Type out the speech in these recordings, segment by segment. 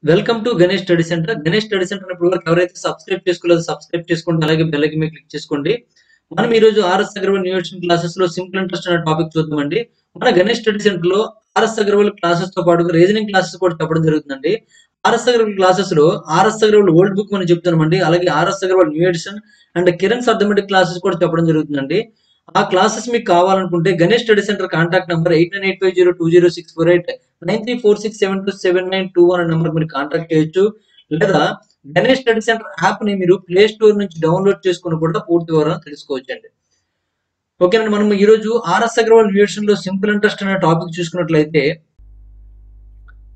Welcome to Ganesh study centre. Ganesh study centre ఇప్పుడు వరకు ఎవరైతే సబ్స్క్రైబ్ చేసుకోలేదో సబ్స్క్రైబ్ చేసుకోండి. అలాగే బెల్ ఐకాన్ మీద క్లిక్ చేసుకోండి. మనం ఈ రోజు ఆర్ఎస్ అగర్వాల్ యూనివర్సిటీ క్లాసెస్ లో సింపుల్ ఇంట్రెస్ట్ అనే టాపిక్ చూద్దామండి. మన గణేష్ స్టడీ సెంటర్ లో ఆర్ఎస్ అగర్వాల్ క్లాసెస్ తో పాటు రీజనింగ్ క్లాసెస్ కూడా చెప్పడం జరుగుతుందండి. ఆర్ఎస్ అగర్వాల్ క్లాసెస్ లో ఆర్ఎస్ అగర్వాల్ ఓల్డ్ బుక్ మనం చెప్తామండి. అలాగే RS Agarwal new edition and Kiran arithmetic classes కూడా చెప్పడం జరుగుతుందండి. ఆ క్లాసెస్ మీకు కావాలనుకుంటే Ganesh study centre contact number 8985020648 9346727921 అనే నంబర్ మీరు కాంటాక్ట్ చేయొచ్చు. లేదా గణేష్ స్టడీ సెంటర్ యాప్ ని మీరు ప్లే స్టోర్ నుంచి డౌన్లోడ్ చేసుకుని కూడా పూర్తి వివరాలు తెలుసుకోవచ్చు అండి. ఓకేనండి, మనం ఈ రోజు ఆర్ఎస్ అగర్వాల్ యూనివర్సిటీ లో సింపుల్ ఇంట్రెస్ట్ అనే టాపిక్ చూసుకున్నట్లయితే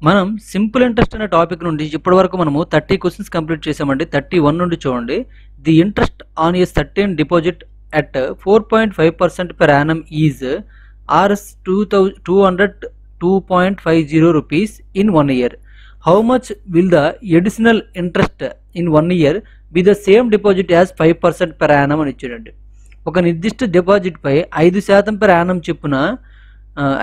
మనం సింపుల్ ఇంట్రెస్ట్ అనే టాపిక్ నుండి ఇప్పటి వరకు మనము 30 క్వశ్చన్స్ కంప్లీట్ చేసామండి. 31 నుండి చూడండి. The interest on a certain deposit at 4.5% per annum is Rs 202.50 rupees in 1 year. How much will the additional interest in 1 year be the same deposit as 5% per annum అని ఇచ్చాడండి. ఒక నిర్దిష్ట deposit పై 5% per annum చొప్పున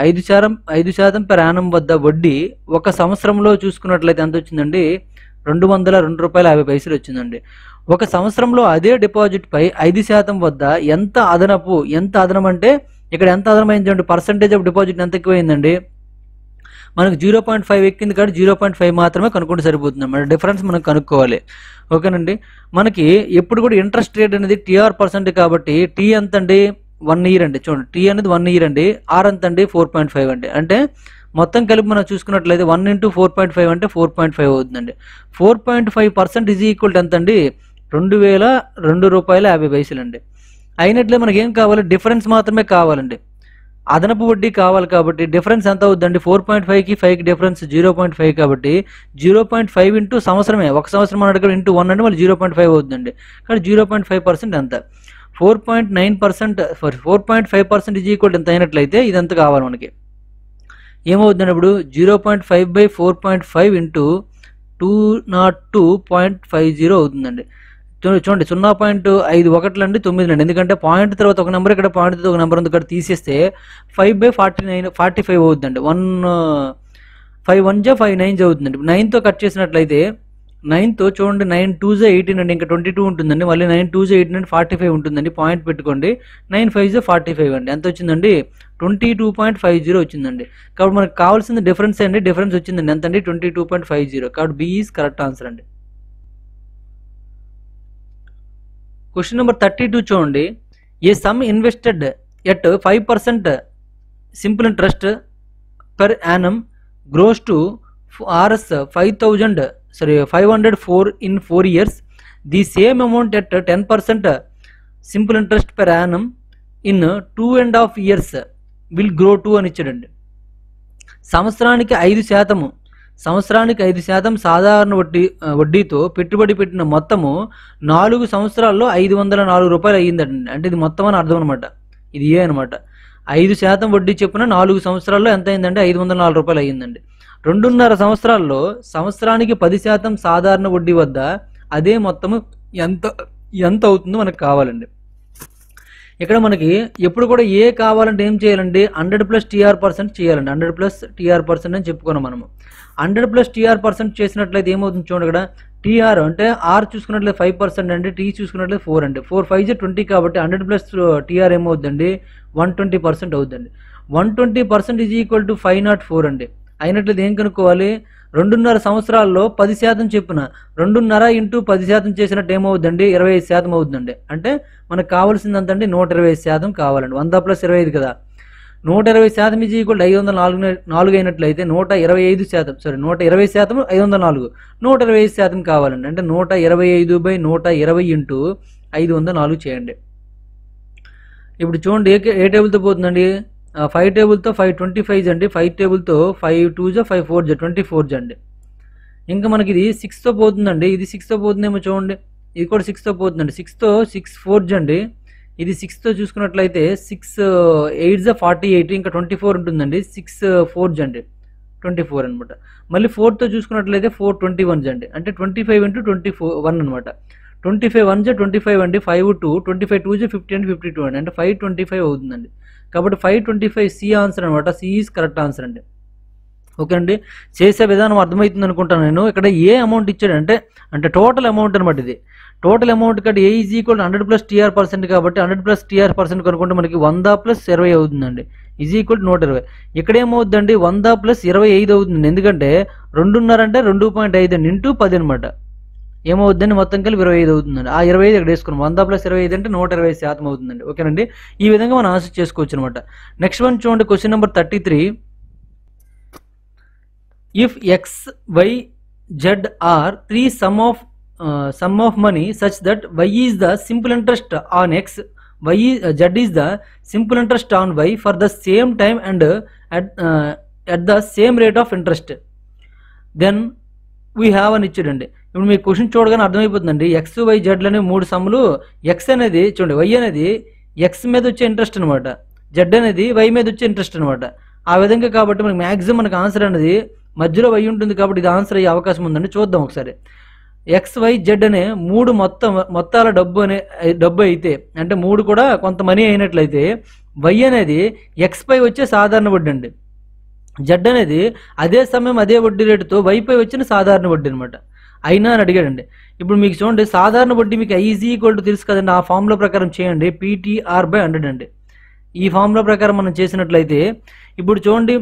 5% per annum వద్ద వడ్డీ ఒక సంవత్సరంలో చూసుకున్నట్లయితే ఎంత వచ్చిందండి? 202 రూపాయల 50 పైసలు వచ్చిందండి. ఒక సంవత్సరంలో అదే డిపాజిట్ పై 5% వద్ద ఎంత అదనం అంటే ఇక్కడ ఎంత అదనమైందండి? పర్సంటేజ్ ఆఫ్ డిపాజిట్ ఎంత ఎక్కువైందండి? మనకు 0.5 ఎక్కింది కాబట్టి 0.5 మాత్రమే కనుక్కుంటే సరిపోతుంది అన్నమాట. డిఫరెన్స్ మనం కనుక్కోవాలి. ఓకేనండి, మనకి ఎప్పుడు కూడా ఇంట్రెస్ట్ రేట్ అనేది టీఆర్ పర్సెంట్ కాబట్టి టీ ఎంత అండి? 1 ఇయర్ అండి. చూడండి, టీ అనేది 1 ఇయర్ అండి. ఆర్ ఎంత అండి? 4.5 అండి. అంటే మొత్తం కలిపి మనం చూసుకున్నట్లయితే 1 × 4.5 అంటే 4.5 అవుతుందండి. 4.5% ఈజ్ ఈక్వల్ టు ఎంత అండి? 2002 రూపాయల 50 పైసలు అండి. అయినట్లే మనకి ఏం కావాలి? డిఫరెన్స్ మాత్రమే కావాలండి. అదనపు వడ్డీ కావాలి కాబట్టి డిఫరెన్స్ ఎంత అవుతుందండి? 4.5కి 5కి డిఫరెన్స్ 0.5 కాబట్టి 0.5 ఇంటూ సంవత్సరమే. ఒక సంవత్సరం అన్నట్టు ఇంటూ 1 అంటే మళ్ళీ 0.5 అవుతుందండి. కానీ 0.5% ఎంత? 4.9% 4.5% ఈజ్ ఈక్వల్ ఎంత అయినట్లయితే ఇది ఎంత కావాలి మనకి? ఏమవుతుందండి ఇప్పుడు? 0.5/4.5 ఇంటూ 202.50 అవుతుందండి. చూడండి, 0.51 అండి 9 అండి. ఎందుకంటే పాయింట్ తర్వాత ఒక నెంబర్, ఇక్కడ పాయింట్ తర్వాత ఒక నెంబర్ ఉంది. ఇక్కడ తీసేస్తే 5/45 అవుతుందండి. 5 1 5 9 అవుతుందండి. 9తో కట్ చేసినట్లయితే 9తో చూడండి, 9 2 18 అండి. ఇంకా 22 ఉంటుందండి. మళ్ళీ 9 2 18 అంటే 45 ఉంటుందండి. పాయింట్ పెట్టుకోండి. 9 5 45 అండి. ఎంత వచ్చిందండి? 22.50 వచ్చిందండి. కాబట్టి మనకు కావాల్సింది డిఫరెన్స్ అండి. డిఫరెన్స్ వచ్చిందండి ఎంత అండి? 22.50. కాబట్టి బి ఈజ్ కరెక్ట్ ఆన్సర్ అండి. క్వశ్చన్ నెంబర్ 32 చూడండి. A sum invested at 5% simple interest per annum grows to Rs 504 in 4 years. The same amount at 10% simple interest per annum in 2.5 years will grow to అని ఇచ్చాడండి. సంవత్సరానికి 5% సాధారణ వడ్డీతో పెట్టుబడి పెట్టిన మొత్తము 4 సంవత్సరాల్లో 504 రూపాయలు అయ్యిందండి. అంటే ఇది మొత్తం అని అర్థం అనమాట. ఇది ఏ అనమాట. 5% వడ్డీ చెప్పున 4 సంవత్సరాల్లో ఎంత అయిందంటే 504 రూపాయలు అయ్యిందండి. 2.5 సంవత్సరాల్లో సంవత్సరానికి 10% సాధారణ వడ్డీ వద్ద అదే మొత్తము ఎంత అవుతుందో మనకు కావాలండి. ఇక్కడ మనకి ఎప్పుడు కూడా ఏ కావాలంటే ఏం చేయాలండి? 100+ TR% చేయాలండి. 100+ TR% అని చెప్పుకున్నాం మనము. 100+ TR% చేసినట్లయితే ఏమవుతుంది చూడండి. ఇక్కడ టీఆర్ అంటే ఆర్ చూసుకున్నట్లయితే 5% అండి. టీ చూసుకున్నట్లయితే 4 అండి. 4 5 20 కాబట్టి 100+ TR ఏమవుతుందండి? 120% అవుతుందండి. 120% ఈజ్ ఈక్వల్ టు 504 అండి. అయినట్లయితే ఏం కనుక్కోవాలి? 2.5 సంవత్సరాల్లో 10% చెప్పున 2.5 ఇంటూ 10% చేసినట్టు ఏమవుతుందండి? 25% అవుతుందండి. అంటే మనకు కావాల్సింది అంతండి 125% కావాలండి. 100 + 25 కదా. 120% ఈజ్ ఈక్వల్ 504 అయినట్లయితే 125%, సారీ 120% 504 125% కావాలండి. అంటే 125/120 ఇంటూ 504 చేయండి. ఇప్పుడు చూడండి, ఏ టేబుల్తో పోతుందండి? 5 టేబుల్తో 525 అండి. 5 టేబుల్తో 5 2 5 4 24 అండి. ఇంకా మనకి ఇది 6తో పోతుందండి. ఇది 6తో పోతుందేమో చూడండి. ఇది కూడా 6తో పోతుందండి. 6తో 6 4 అండి. ఇది 6తో చూసుకున్నట్లయితే 6 8 48, ఇంకా 24 ఉంటుందండి. 6 4 అండి 24 అనమాట. మళ్ళీ 4తో చూసుకున్నట్లయితే 4 21 అండి. అంటే 25 × 21 అనమాట. 25 1 25 అండి. 5 2 25 2 50 అండి. 52 అండి. అంటే 525 అవుతుందండి. కాబట్టి 525 సి ఆన్సర్ అనమాట. సి ఈజ్ కరెక్ట్ ఆన్సర్ అండి. ఓకే అండి, చేసే విధానం అర్థమవుతుంది అనుకుంటాను నేను. ఇక్కడ ఏ అమౌంట్ ఇచ్చాడంటే అంటే టోటల్ అమౌంట్ అనమాట. ఇది టోటల్ అమౌంట్ కంటే ఏ ఈజ్ ఈక్వల్ 100 + TR% కాబట్టి 100 + TR% కనుక్కుంటే మనకి 100 + 20 అవుతుందండి, ఈజ్ ఈక్వల్ 120. ఇక్కడ ఏమవుతుందండి 100 + 25 అవుతుంది, ఎందుకంటే 2.5 అంటే 2.5 అండి ఇంటూ 10 అనమాట. ఏమవుతుందండి మొత్తం కలిపి 25 అవుతుందండి. ఆ 25 ఇక్కడ వేసుకున్నాం, 100 + 25 అంటే 120% అవుతుందండి. ఓకేనండి, ఈ విధంగా మనం ఆన్సర్ చేసుకోవచ్చు అనమాట. నెక్స్ట్ వన్ చూడండి, question number 33. If x, y, z are three sum of money such that y is the simple interest on x, z is the simple interest on y for the same time and at the same rate of interest, then we have అని ఇచ్చాడండి. ఇప్పుడు మీకు question చూడగానే అర్థమైపోతుందండి. X why జెడ్లు అనేవి 3 సమ్ములు. X అనేది చూడండి, why అనేది X మీద వచ్చే ఇంట్రెస్ట్ అనమాట, జెడ్ అనేది వై మీద వచ్చే ఇంట్రెస్ట్ అనమాట. ఆ విధంగా కాబట్టి మనకి మ్యాక్సిమం మనకు ఆన్సర్ అనేది మధ్యలో వై ఉంటుంది కాబట్టి ఇది ఆన్సర్ అయ్యే అవకాశం ఉందండి. చూద్దాం ఒకసారి. ఎక్స్ వై జెడ్ అనే 3 మొత్తాల డబ్బు అయితే అంటే 3 కూడా కొంత మనీ అయినట్లయితే వై అనేది ఎక్స్ పై వచ్చే సాధారణ వడ్డీ అండి, జెడ్ అనేది అదే సమయం అదే వడ్డీ రేటుతో వైపై వచ్చిన సాధారణ వడ్డీ అనమాట. అయినా అని అడిగాడండి. ఇప్పుడు మీకు చూడండి, సాధారణ వడ్డీ మీకు ఐ ఈజ్ ఈక్వల్ టు తెలుసు కదండి, ఆ ఫార్ములా ప్రకారం చేయండి, PTR/100 అండి. ఈ ఫార్ములా ప్రకారం మనం చేసినట్లయితే ఇప్పుడు చూడండి,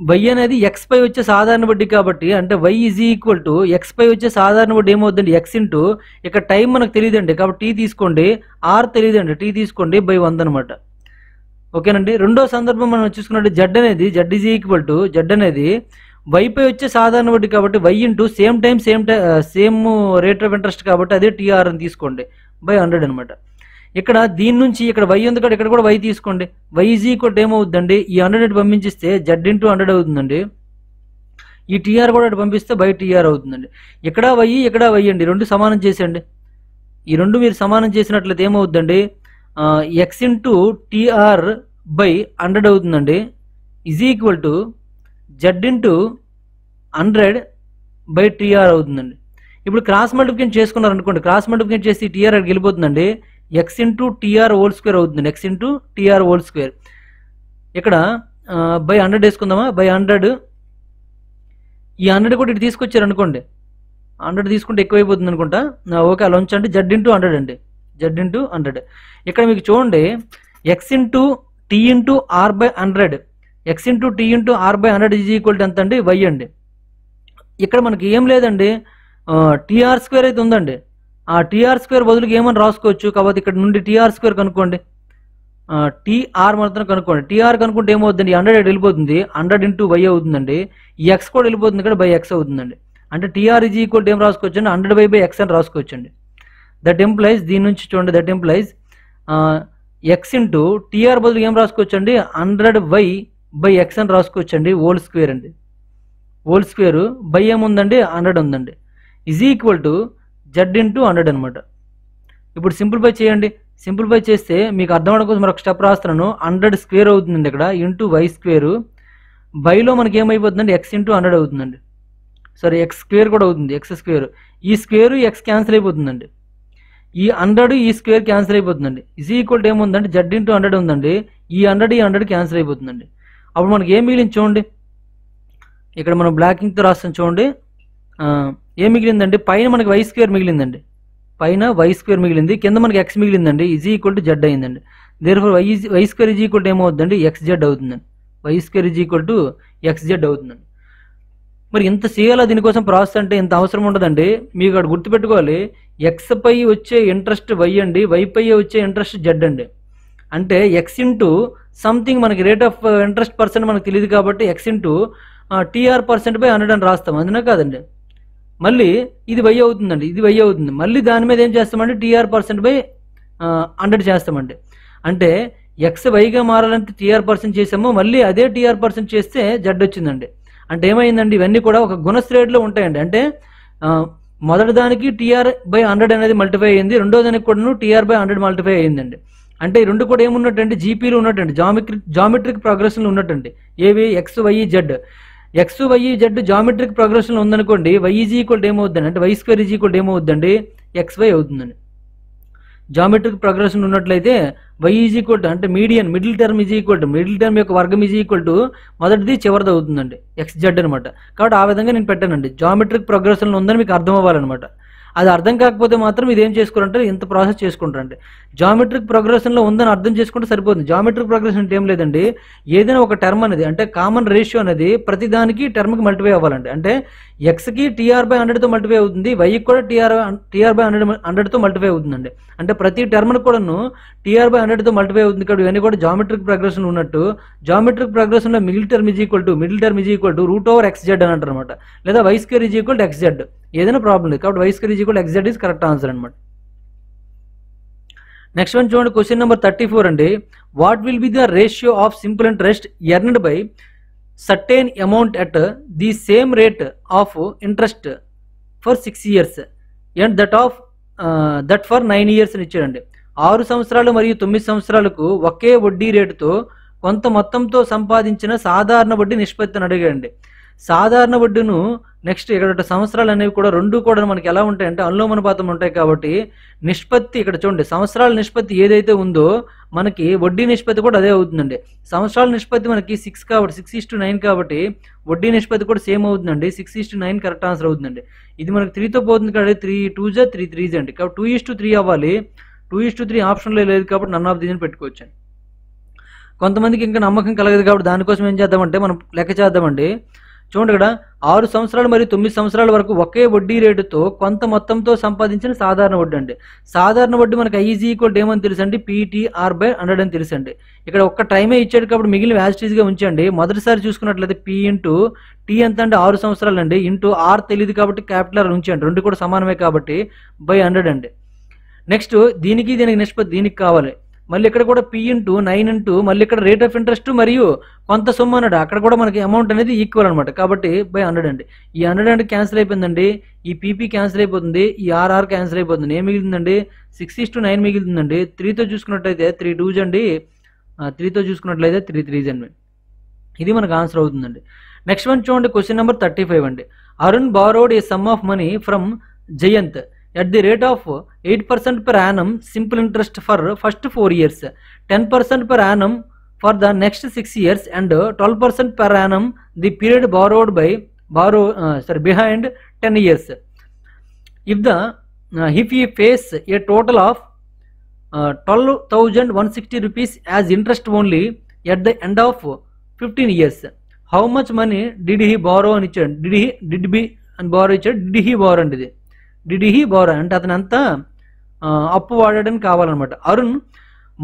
వై అనేది ఎక్స్ పై వచ్చే సాధారణ వడ్డీ కాబట్టి అంటే y is equal to x పై వచ్చే సాధారణ వడ్డీ ఏమవుతుందండి, ఎక్స్ ఇంటూ ఇక్కడ టైం మనకు తెలియదండి కాబట్టి టీ తీసుకోండి, ఆర్ తెలియదండి టీ తీసుకోండి /100 అనమాట. ఓకేనండి, రెండో సందర్భం మనం చూసుకున్నట్టు z is equal to z అనేది వైపై వచ్చే సాధారణ వడ్డీ కాబట్టి y into same rate of interest కాబట్టి అదే టీఆర్ అని తీసుకోండి /100 అనమాట. ఇక్కడ దీని నుంచి ఇక్కడ వై ఉంది కదా, ఇక్కడ కూడా వై తీసుకోండి, వై ఈజ్ ఈక్వల్ ఏమవుతుందండి, ఈ 100 పంపించిస్తే జెడ్ ఇంటూ 100 అవుతుందండి, ఈ టీఆర్ కూడా పంపిస్తే /TR అవుతుందండి. ఇక్కడ వై అండి, రెండు సమానం చేసేయండి. ఈ రెండు మీరు సమానం చేసినట్లయితే ఏమవుతుందండి, ఎక్స్ ఇంటూ TR /100 అవుతుందండి, is equal to Z into 100 /TR అవుతుందండి. ఇప్పుడు క్రాస్ మల్టిప్లికేషన్ చేసుకున్నారు అనుకోండి, క్రాస్ మల్టిప్లికేషన్ చేసి టీఆర్ అక్కడికి వెళ్ళిపోతుందండి, ఎక్స్ ఇంటూ TR² అవుతుంది, ఎక్స్ ఇంటూ TR². ఇక్కడ /100 వేసుకుందామా, /100. ఈ 100 కూడా ఇటు తీసుకొచ్చారు అనుకోండి, 100 తీసుకుంటే ఎక్కువైపోతుంది అనుకుంటా, ఓకే అలా ఉంచండి, జెడ్ ఇంటూ 100 అండి, జెడ్ ఇంటూ 100. ఇక్కడ మీకు చూడండి, x into T into R/100, x into T into R/100 is equal to ఎంత అండి, వై అండి. ఇక్కడ మనకి ఏం లేదండి, TR² అయితే ఉందండి, ఆ TR² బదులుకి ఏమని రాసుకోవచ్చు కాబట్టి ఇక్కడ నుండి TR² కనుక్కోండి, టీఆర్ మాత్రం కనుక్కోండి. టీఆర్ కనుక్కుంటే ఏమవుతుందండి, 100 వెళ్ళిపోతుంది, 100 ఇంటూ వై అవుతుందండి, ఈ ఎక్స్ కూడా వెళ్ళిపోతుంది ఇక్కడ /x అవుతుందండి. అంటే టీఆర్ ఈజ్ ఈక్వల్ ఏం రాసుకోవచ్చు అండి, 100/x అని రాసుకోవచ్చండి. దట్ ఎంప్లాయిస్ దీని నుంచి చూడండి, that employees x into TR బదులు ఏం రాసుకోవచ్చు అండి, 100/x అని రాసుకోవచ్చండి, ² అండి, ² బై ఏముందండి 100 ఉందండి, is equal to Z into 100 అనమాట. ఇప్పుడు సింప్లిఫై చేయండి, సింప్లిఫై చేస్తే మీకు అర్థం అవడం కోసం మరొక స్టెప్ రాస్తున్నాను, 100² అవుతుందండి ఇక్కడ ఇంటూ y², బైలో మనకి ఏమైపోతుందండి ఎక్స్ ఇంటూ 100 అవుతుందండి, సారీ x² కూడా అవుతుంది, x², ఈ స్క్వేర్ ఎక్స్ క్యాన్సిల్ అయిపోతుందండి, ఈ 100 ఈ స్క్వేర్ క్యాన్సిల్ అయిపోతుందండి, ఈజ్ ఈక్వల్ టు ఏముందండి జెడ్ ఇంటూ 100 ఉందండి, ఈ 100 క్యాన్సిల్ అయిపోతుందండి. అప్పుడు మనకి ఏం మిగిలింది చూడండి, ఇక్కడ మనం బ్లాకింగ్తో రాస్తాం చూడండి, ఏం మిగిలిందండి, పైన మనకి y² మిగిలిందండి, పైన y² మిగిలింది, కింద మనకి x మిగిలిందండి, ఈజ్ ఈక్వల్ టు జెడ్ అయిందండి. Therefore y² is equal to ఏమవుతుందండి, xz అవుతుందండి, y² is equal to xz అవుతుందండి. మరి ఇంత చేయాలా దీనికోసం ప్రాసెస్ అంటే ఇంత అవసరం ఉండదండి, మీకు అక్కడ గుర్తుపెట్టుకోవాలి, ఎక్స్ పై వచ్చే ఇంట్రెస్ట్ వై అండి, వై పై వచ్చే ఇంట్రెస్ట్ జెడ్ అండి. అంటే ఎక్స్ ఇంటూ సంథింగ్ మనకి రేట్ ఆఫ్ ఇంట్రెస్ట్ పర్సెంట్ మనకు తెలియదు కాబట్టి ఎక్స్ ఇంటూ TR%/100 అని రాస్తాం, అందునే కాదండి. మళ్ళీ ఇది వై అవుతుందండి, ఇది వై అవుతుంది, మళ్ళీ దాని మీద ఏం చేస్తామంటే TR%/100 చేస్తామండి. అంటే ఎక్స్ వైగా మారాలంటే TR% చేసాము, మళ్ళీ అదే TR% చేస్తే జెడ్ వచ్చిందండి. అంటే ఏమైందండి, ఇవన్నీ కూడా ఒక గుణశ్రేణిలో ఉంటాయండి. అంటే మొదటి దానికి TR/100 అనేది మల్టిఫై అయ్యింది, రెండో దానికి కూడా TR/100 మల్టిఫై అయ్యిందండి. అంటే ఈ రెండు కూడా ఏమున్నట్టండి, జీపీలో ఉన్నట్టండి, జామెట్రిక్ ప్రోగ్రెషన్లో ఉన్నట్టండి. ఏవి, x y z, x y z geometric ప్రోగ్రెషన్లో ఉందనుకోండి, వై ఈజ్ ఈక్వల్ ఏమవుతుందండి అంటే y² ఈజ్ ఈక్వల్ ఏమవుతుందండి, XY అవుతుందండి. జామెట్రిక్ ప్రోగ్రెషన్ ఉన్నట్లయితే y ఈజ్ ఈక్వల్ టు అంటే middle term is equal to middle term యొక్క వర్గం ఈజ్ ఈక్వల్ టు మొదటిది చివరిది అవుతుందండి xz అనమాట. కాబట్టి ఆ విధంగా నేను పెట్టానండి. జామెట్రిక్ ప్రోగ్రెషన్లో ఉందని మీకు అర్థం అవ్వాలన్నమాట. అది అర్థం కాకపోతే మాత్రం ఇదేం చేసుకుంటారంటే ఇంత ప్రాసెస్ చేసుకుంటారండి. జామెట్రిక్ ప్రోగ్రెషన్లో ఉందని అర్థం చేసుకుంటే సరిపోతుంది. జామెట్రిక్ ప్రోగ్రెషన్ అంటే ఏం లేదండి, ఏదైనా ఒక టర్మ్ అనేది అంటే కామన్ రేషియో అనేది ప్రతి దానికి టర్మ్కి మల్టిప్లై అవ్వాలండి. అంటే ఎక్స్కి TR/100తో మల్టిప్లై అవుతుంది, వైకి కూడా TR/100తో మల్టిప్లై అవుతుందండి. అంటే ప్రతి టర్మ్కి కూడాను TR/100తో మల్టిప్లై అవుతుంది. కాబట్టి ఇవన్నీ కూడా జామెట్రిక్ ప్రోగ్రెషన్ ఉన్నట్టు. జామెట్రిక్ ప్రోగ్రెషన్లో middle term is equal to √xz అని అంటారు అనమాట. లేదా y² is equal to xz, ఏదైనా ప్రాబ్లం లేదు. కాబట్టి y² is equal to xz is correct answer అనమాట. నెక్స్ట్ వన్ చూడండి, క్వశ్చన్ నెంబర్ 34 అండి. What will be the ratio of simple interest earned by certain amount at the same rate of interest for 6 years and that for 9 years అని ఇచ్చాడండి. 6 సంవత్సరాలు మరియు 9 సంవత్సరాలకు ఒకే వడ్డీ రేటుతో కొంత మొత్తంతో సంపాదించిన సాధారణ వడ్డీ నిష్పత్తిని అడిగాడండి. సాధారణ వడ్డీను నెక్స్ట్ ఇక్కడ సంవత్సరాలు అనేవి కూడా రెండు కూడా మనకి ఎలా ఉంటాయంటే అనులోమానుపాతం ఉంటాయి. కాబట్టి నిష్పత్తి ఇక్కడ చూడండి, సంవత్సరాల నిష్పత్తి ఏదైతే ఉందో మనకి వడ్డీ నిష్పత్తి కూడా అదే అవుతుందండి. సంవత్సరాల నిష్పత్తి మనకి 6 కాబట్టి 6:9 కాబట్టి వడ్డీ నిష్పత్తి కూడా సేమ్ అవుతుందండి. 6:9 కరెక్ట్ ఆన్సర్ అవుతుందండి. ఇది మనకి 3తో పోతుంది కాబట్టి 3 2s 3 3s అండి. కాబట్టి 2:3 అవ్వాలి. 2:3 ఆప్షన్లో లేదు కాబట్టి నన్ ఆఫ్ దీని పెట్టుకోవచ్చు. కొంతమందికి ఇంకా నమ్మకం కలగదు కాబట్టి దానికోసం ఏం చేద్దామంటే మనం లెక్క చేద్దామండి. చూడండి, ఇక్కడ 6 సంవత్సరాలు మరియు 9 సంవత్సరాల వరకు ఒకే వడ్డీ రేటుతో కొంత మొత్తంతో సంపాదించిన సాధారణ వడ్డీ అండి. సాధారణ వడ్డీ మనకి I = ఏమని తెలుసండి, PTR/100 అని తెలుసండి. ఇక్కడ ఒక్క టైమే ఇచ్చాడు కాబట్టి మిగిలిన యాజిటీస్గా ఉంచండి. మొదటిసారి చూసుకున్నట్లయితే P ఇంటూ T ఎంత అంటే 6 సంవత్సరాలు అండి, ఇంటూ R తెలియదు కాబట్టి క్యాపిటల్ R ఉంచండి, రెండు కూడా సమానమే కాబట్టి /100 అండి. నెక్స్ట్ దీనికి నిష్పత్తి దీనికి కావాలి. మళ్ళీ ఇక్కడ కూడా P ఇంటూ 9 ఇంటూ మళ్ళీ ఇక్కడ రేట్ ఆఫ్ ఇంట్రెస్ట్ మరియు కొంత సొమ్ము అన్నాడు, అక్కడ కూడా మనకి అమౌంట్ అనేది ఈక్వల్ అనమాట. కాబట్టి /100 అండి. ఈ 100 క్యాన్సిల్ అయిపోయిందండి, ఈ PP క్యాన్సిల్ అయిపోతుంది, ఈ RR క్యాన్సిల్ అయిపోతుంది. ఏం మిగిలిందండి, 6:9 మిగిలిందండి. 3తో చూసుకున్నట్లయితే 3 2s అండి, 3తో చూసుకున్నట్లయితే 3 3s అండి. ఇది మనకు ఆన్సర్ అవుతుందండి. నెక్స్ట్ వన్ చూడండి, క్వశ్చన్ నెంబర్ 35 అండి. Arun borrowed a sum of money from Jayant at the rate of 8% per annum simple interest for first 4 years, 10% per annum for the next 6 years and 12% per annum the period behind 10 years. If he face a total of 12,160 rupees as interest only at the end of 15 years, how much money did he borrow అని ఇచ్చాడు. did he borrow అండి. Did he borrow అంటే అతను అంతా అప్పు వాడడానికి కావాలన్నమాట. అరుణ్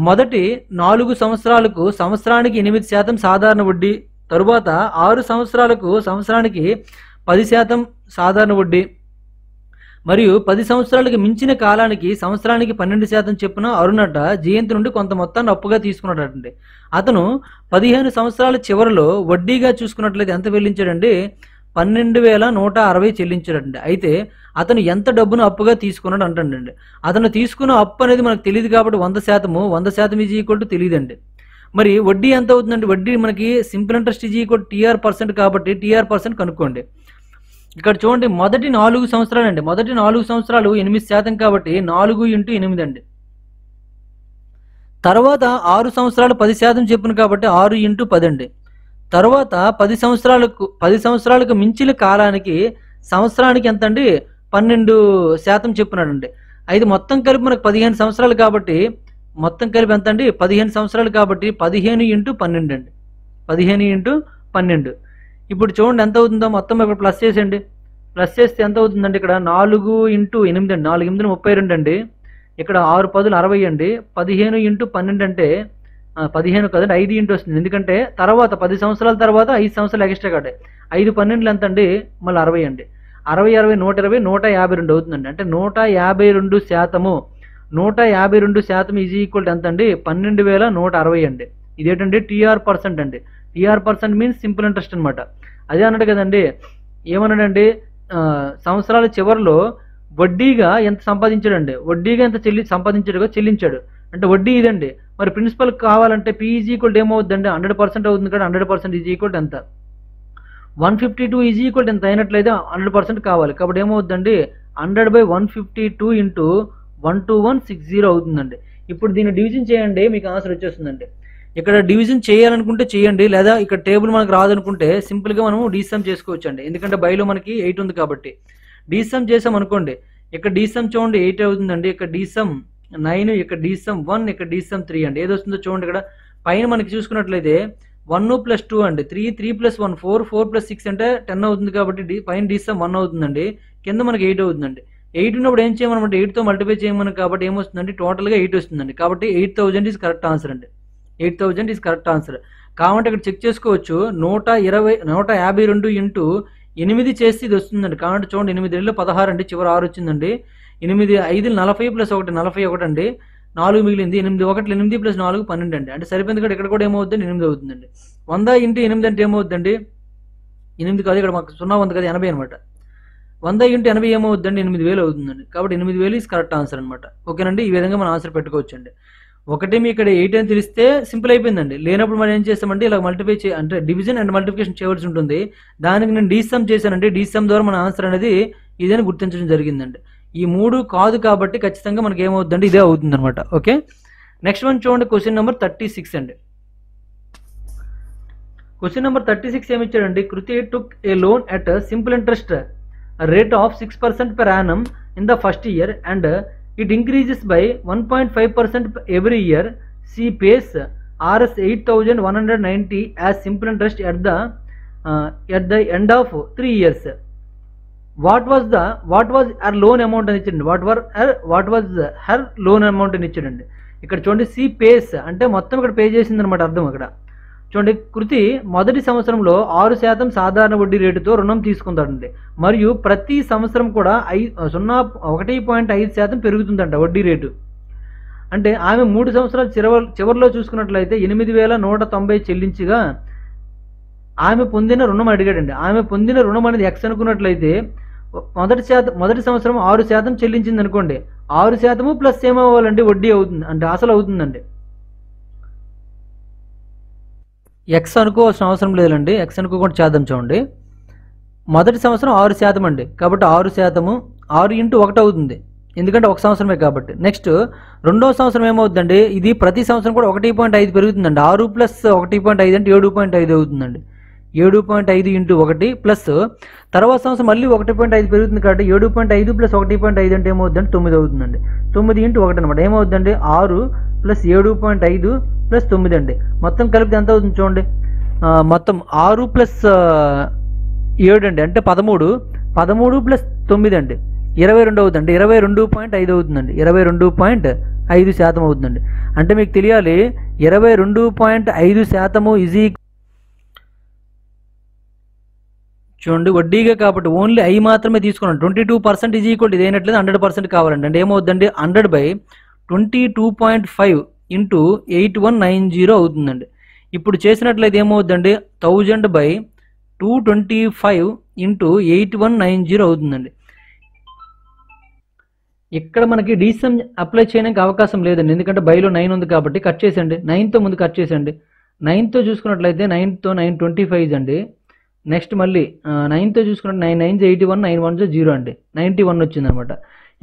మొదటి 4 సంవత్సరాలకు సంవత్సరానికి 8% సాధారణ వడ్డీ, తరువాత 6 సంవత్సరాలకు సంవత్సరానికి 10% సాధారణ వడ్డీ మరియు 10 సంవత్సరాలకు మించిన కాలానికి సంవత్సరానికి 12% చొప్పున అరుణ్ అట జయంతి నుండి కొంత మొత్తాన్ని అప్పుగా తీసుకున్నాడటండి. అతను 15 సంవత్సరాల చివరిలో వడ్డీగా చూసుకున్నట్లయితే ఎంత చెల్లించాడండి, 12,160 చెల్లించాడండి. అయితే అతను ఎంత డబ్బును అప్పుగా తీసుకున్నాడు అంటాడండి. అతను తీసుకున్న అప్పు అనేది మనకు తెలియదు కాబట్టి 100% ఈజ్ ఈక్వల్ టు తెలియదండి. మరి వడ్డీ ఎంత అవుతుందండి, వడ్డీ మనకి simple interest is equal TR% కాబట్టి TR% కనుక్కోండి. ఇక్కడ చూడండి, మొదటి 4 సంవత్సరాలు అండి, మొదటి 4 సంవత్సరాలు 8% కాబట్టి 4 × 8 అండి. తర్వాత 6 సంవత్సరాలు 10% చెప్పును కాబట్టి 6 × 10 అండి. తర్వాత 10 సంవత్సరాలకు మించిన కాలానికి సంవత్సరానికి ఎంత అండి, 12% చెప్పున్నాడండి. అయితే మొత్తం కలిపి మనకు 15 సంవత్సరాలు కాబట్టి మొత్తం కలిపి ఎంత అండి, 15 సంవత్సరాలు కాబట్టి 15 × 12 అండి. 15 × 12. ఇప్పుడు చూడండి ఎంత అవుతుందో, మొత్తం ఇక్కడ ప్లస్ చేసేయండి. ప్లస్ చేస్తే ఎంత అవుతుందండి, ఇక్కడ 4 × 8 అండి, 4 × 8 32 అండి. ఇక్కడ 6 10 60 అండి. 15 × 12 అంటే 15 కదండి, 5 ఇంటూ వస్తుంది. ఎందుకంటే తర్వాత 10 సంవత్సరాల తర్వాత 5 సంవత్సరాలు ఎక్స్ట్రా కట్టే 5 12 ఎంత అండి, మళ్ళీ 60 అండి. 60 60 120 152 అవుతుందండి. అంటే 152%, 152% ఈజ్ ఈక్వల్ ఎంత అండి, 12,160 అండి. ఇదేంటండి TR% అండి. TR% మీన్స్ సింపుల్ ఇంట్రెస్ట్ అనమాట. అదే అన్నాడు కదండి, ఏమన్నాడండి, సంవత్సరాల చివరిలో వడ్డీగా ఎంత సంపాదించాడండి, వడ్డీగా ఎంత సంపాదించాడుగా చెల్లించాడు అంటే వడ్డీ ఇదండి. మరి ప్రిన్సిపల్ కావాలంటే P ఈజ్ ఈక్వల్ ఏమవుతుందండి, 100% అవుతుంది కదా. 100% ఈజ్ ఈక్వల్ ఎంత, 152 ఈజ్ ఈక్వల్ ఎంత అయినట్లయితే 100% కావాలి. కాబట్టి ఏమవుతుందండి, 100/152 × 12160 అవుతుందండి. ఇప్పుడు దీన్ని డివిజన్ చేయండి, మీకు ఆన్సర్ వచ్చేస్తుందండి. ఇక్కడ డివిజన్ చేయాలనుకుంటే చేయండి, లేదా ఇక్కడ టేబుల్ మనకు రాదనుకుంటే సింపుల్గా మనము డీసమ్ చేసుకోవచ్చు అండి. ఎందుకంటే బైలో మనకి 8 ఉంది కాబట్టి డీసమ్ చేసాం అనుకోండి. ఇక్కడ డీసమ్ చూడండి 8 అవుతుందండి, ఇక్కడ డీసమ్ 9, ఇక్కడ డీసమ్ 1, ఇక్కడ డీసమ్ 3 అండి. ఏది వస్తుందో చూడండి. ఇక్కడ పైన మనకి చూసుకున్నట్లయితే 1 + 2 అండి, 3, 3 + 1 4, 4 + 6 అంటే 10 అవుతుంది కాబట్టి పైన డీసమ్ 1 అవుతుందండి, కింద మనకి 8 అవుతుందండి. 8 ఉన్నప్పుడు ఏం చేయమన్నమాట, 8తో మల్టిప్లై చేయమని కాబట్టి ఏమొస్తుందండి, టోటల్గా 8 వస్తుందండి. కాబట్టి 8000 ఈజ్ కరెక్ట్ ఆన్సర్ అండి. 8000 ఈజ్ కరెక్ట్ ఆన్సర్. కాబట్టి ఇక్కడ చెక్ చేసుకోవచ్చు. 152 ఇంటూ 8 చేస్తే ఇది వస్తుందండి. కాబట్టి చూడండి 8 2 16 అండి, చివరి 6 వచ్చిందండి. 8 5 40 + 1 41 అండి, 4 మిగిలింది. 8 1 8 + 4 12 అండి. అంటే సరిపోయింది. ఇక్కడ కూడా ఏమవుతుందండి, 8 అవుతుందండి. 100 × 8 అంటే ఏమవుతుందండి, 8 కాదు, ఇక్కడ మాకు 0 ఉంది కదా, 80 అనమాట. 100 × 80 ఏమవుతుందండి, 8000 అవుతుందండి. కాబట్టి 8000 ఈజ్ కరెక్ట్ ఆన్సర్ అనమాట. ఓకేనండి. ఈ విధంగా మనం ఆన్సర్ పెట్టుకోవచ్చు అండి. ఒకటి మీ ఇక్కడ 8 అని తెలిస్తే సింపుల్ అయిపోయిందండి. లేనప్పుడు మనం ఏం చేస్తామంటే ఇలా మల్టిప్లై అంటే డివిజన్ అండ్ మల్టిప్లికేషన్ చేయవలసి ఉంటుంది. దానికి నేను డీసమ్ చేశానండి. డీసమ్ ద్వారా మన ఆన్సర్ అనేది ఇదని గుర్తించడం జరిగిందండి. ఈ 3 కాదు కాబట్టి ఖచ్చితంగా మనకి ఏమవుతుందండి, ఇదే అవుతుంది అనమాట. ఓకే, నెక్స్ట్ వన్ చూడండి. క్వశ్చన్ నెంబర్ 36 అండి. క్వశ్చన్ నెంబర్ 36 ఏమి ఇచ్చాడండి, Kriti took a loan at simple interest rate of 6% per annum in the first year and it increases by 1.5% every year. She pays Rs 8190 as simple interest at the end of 3 years. What was her loan amount అని ఇచ్చిండి. what was her loan amount అని ఇచ్చాడండి. ఇక్కడ చూడండి, C face అంటే మొత్తం ఇక్కడ pay చేసింది అనమాట అర్థం. ఇక్కడ చూడండి, కృతి మొదటి సంవత్సరంలో 6% సాధారణ వడ్డీ రేటుతో రుణం తీసుకుంటాడండి. మరియు ప్రతి సంవత్సరం కూడా 1.5% పెరుగుతుందంట వడ్డీ రేటు. అంటే ఆమె 3 సంవత్సరాల చివరిలో చూసుకున్నట్లయితే 8190 చెల్లించగా ఆమె పొందిన రుణం అడిగాడండి. ఆమె పొందిన రుణం అనేది ఎక్స్ అనుకున్నట్లయితే మొదటి సంవత్సరం 6% చెల్లించింది అనుకోండి. 6% ప్లస్ ఏమవ్వాలండి, వడ్డీ అవుతుంది, అంటే అసలు అవుతుందండి. ఎక్స్ అనుకోవాల్సిన అవసరం లేదండి, ఎక్స్ అనుకోకుండా చేద్దాం. చూడండి, మొదటి సంవత్సరం 6% అండి, కాబట్టి 6%, 6 × 1 అవుతుంది, ఎందుకంటే ఒక సంవత్సరమే కాబట్టి. నెక్స్ట్ రెండో సంవత్సరం ఏమవుతుందండి, ఇది ప్రతి సంవత్సరం కూడా 1.5 పెరుగుతుందండి. 6 + 1.5 అంటే 7.5 అవుతుందండి. 7.5 × 1 ప్లస్ తర్వాత సంవత్సరం మళ్ళీ 1.5 పెరుగుతుంది కాబట్టి 7.5 + 1.5 అంటే ఏమవుతుందండి, 9 అవుతుందండి. 9 × 1 అనమాట. ఏమవుతుందండి, 6 + 7.5 + 9 అండి. మొత్తం కలిపితే ఎంత అవుతుంది చూడండి, మొత్తం 6 + 7 అండి, అంటే 13. 13 + 9 అండి, 22 అవుతుందండి. 22.5 అవుతుందండి, 22.5% అవుతుందండి. అంటే మీకు తెలియాలి 22.5% ఈజీ. చూడండి, వడ్డీగా కాబట్టి ఓన్లీ ఐ మాత్రమే తీసుకున్నాను. 22% ఈజ్ ఈక్వల్ ఇది అయినట్లేదు 100% కావాలండి. అంటే ఏమవుతుందండి, 100/22.5 × 8190 అవుతుందండి. ఇప్పుడు చేసినట్లయితే ఏమవుతుందండి, 1000/225 × 8190 అవుతుందండి. ఇక్కడ మనకి డీసమ్ అప్లై చేయడానికి అవకాశం లేదండి, ఎందుకంటే బైలో 9 ఉంది కాబట్టి కట్ చేసండి. 9తో ముందు కట్ చేసండి. 9తో చూసుకున్నట్లయితే 9తో 9 25 అండి. నెక్స్ట్ మళ్ళీ 9తో చూసుకున్నట్టు 9 9 81, 9 1 0 అండి, 91 వచ్చింది అనమాట.